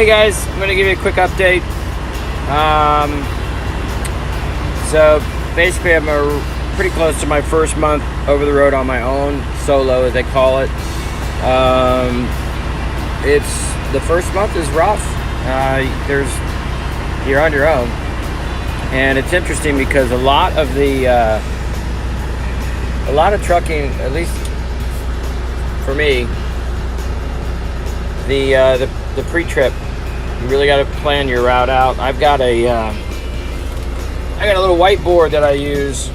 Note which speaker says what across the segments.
Speaker 1: Hey guys, I'm going to give you a quick update. So basically I'm pretty close to my first month over the road on my own, solo as they call it. The first month is rough. You're on your own, and it's interesting because a lot of trucking, at least for me, the pre-trip, you really got to plan your route out. I got a little whiteboard that I use.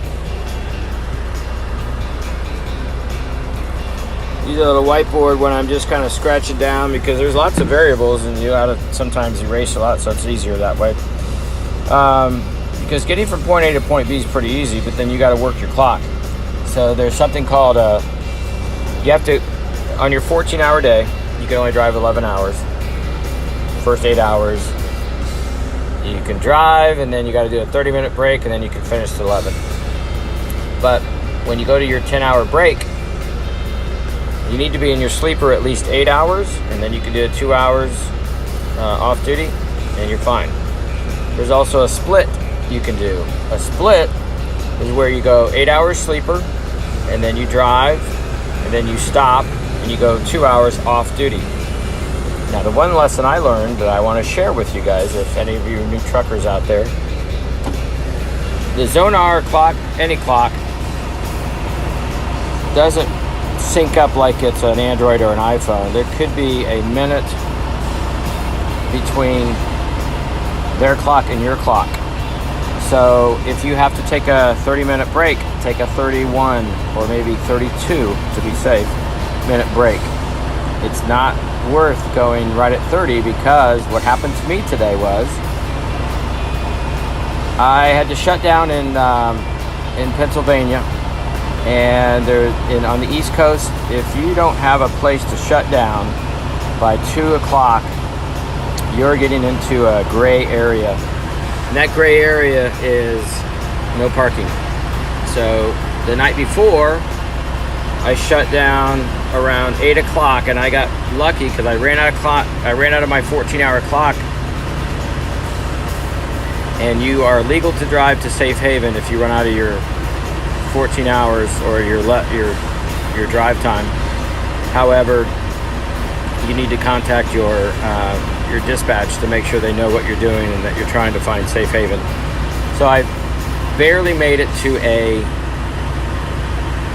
Speaker 1: Use a little whiteboard when I'm just kind of scratching down, because there's lots of variables and you gotta sometimes erase a lot, so it's easier that way. Because getting from point A to point B is pretty easy, but then you got to work your clock. So there's something called you have to, on your 14-hour day, you can only drive 11 hours. First 8 hours you can drive, and then you got to do a 30-minute break, and then you can finish to 11. But when you go to your 10-hour break, you need to be in your sleeper at least 8 hours, and then you can do 2 hours off duty, and you're fine. There's also a split you can do. A split is where you go 8 hours sleeper, and then you drive, and then you stop, and you go 2 hours off duty. Now, the one lesson I learned that I want to share with you guys, if any of you are new truckers out there, the Zone R clock, any clock, doesn't sync up like it's an Android or an iPhone. There could be a minute between their clock and your clock. So if you have to take a 30-minute break, take a 31 or maybe 32 to be safe minute break. It's not worth going right at 30, because what happened to me today was I had to shut down in Pennsylvania, and on the East Coast, if you don't have a place to shut down by 2 o'clock, you're getting into a gray area, and that gray area is no parking. So the night before, I shut down around 8 o'clock, and I got lucky because I ran out of my 14-hour clock. And you are legal to drive to Safe Haven if you run out of your 14 hours or your drive time. However, you need to contact your dispatch to make sure they know what you're doing and that you're trying to find Safe Haven. So I barely made it to a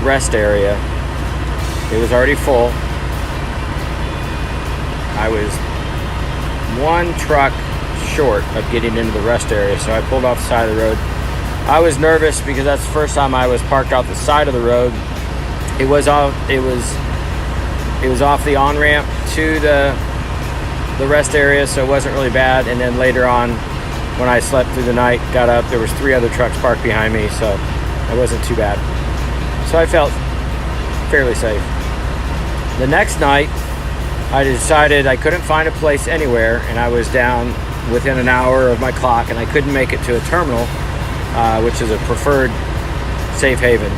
Speaker 1: rest area. It was already full. I was one truck short of getting into the rest area, so I pulled off the side of the road. I was nervous because that's the first time I was parked off the side of the road. It was off the on-ramp to the rest area, so it wasn't really bad. And then later on, when I slept through the night, got up, there was 3 other trucks parked behind me, so it wasn't too bad. So I felt fairly safe. The next night, I decided I couldn't find a place anywhere, and I was down within an hour of my clock, and I couldn't make it to a terminal, which is a preferred safe haven.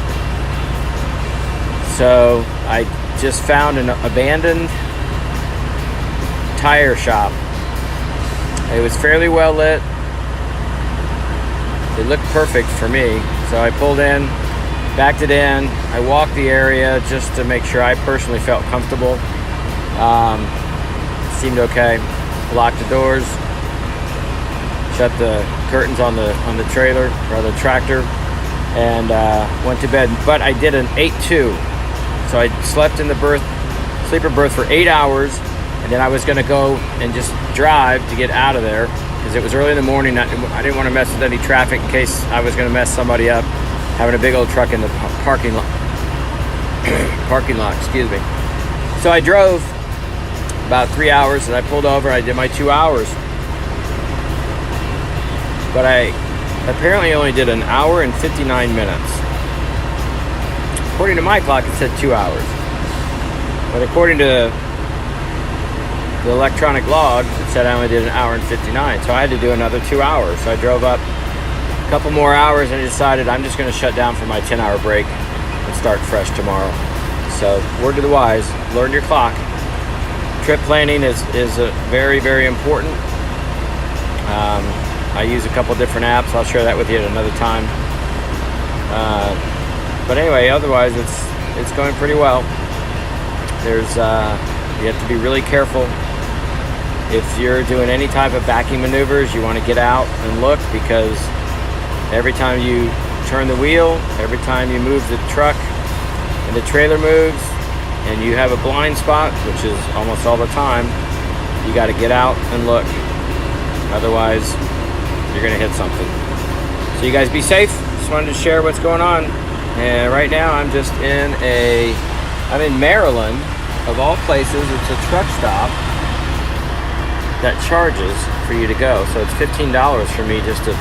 Speaker 1: So I just found an abandoned tire shop. It was fairly well lit. It looked perfect for me, so I pulled in, backed it in. I walked the area just to make sure I personally felt comfortable. Seemed okay. Locked the doors, shut the curtains on the trailer or the tractor, and went to bed. But I did an 8-2, so I slept in the sleeper berth for 8 hours, and then I was going to go and just drive to get out of there because it was early in the morning. I didn't want to mess with any traffic in case I was going to mess somebody up having a big old truck in the parking lot. Excuse me. So I drove about 3 hours, and I pulled over. I did my 2 hours, but I apparently only did an hour and 59 minutes. According to my clock, it said 2 hours, but according to the electronic log, it said I only did an hour and 59. So I had to do another 2 hours. So I drove up a couple more hours, and I decided I'm just going to shut down for my 10-hour break and start fresh tomorrow. So word to the wise, learn your clock. Trip planning is very, very important. I use a couple different apps. I'll share that with you at another time. But anyway, otherwise it's going pretty well. You have to be really careful. If you're doing any type of backing maneuvers, you want to get out and look, because every time you turn the wheel, every time you move the truck and the trailer moves, and you have a blind spot, which is almost all the time, you got to get out and look. Otherwise, you're going to hit something. So you guys be safe. Just wanted to share what's going on. And right now I'm in Maryland, of all places. It's a truck stop that charges for you to go. So it's $15 for me just to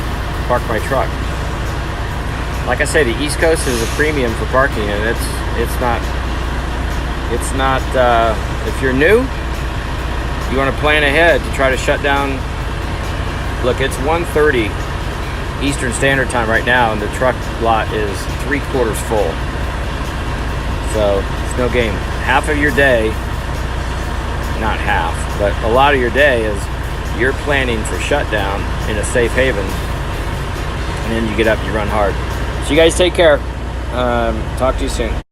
Speaker 1: park my truck. Like I say, the East Coast is a premium for parking, and it's not, if you're new, you want to plan ahead to try to shut down. Look, it's 1:30 Eastern Standard Time right now, and the truck lot is 3/4 full. So it's no game. Half of your day, not half, but a lot of your day is you're planning for shutdown in a safe haven, and then you get up and you run hard. So you guys take care. Talk to you soon.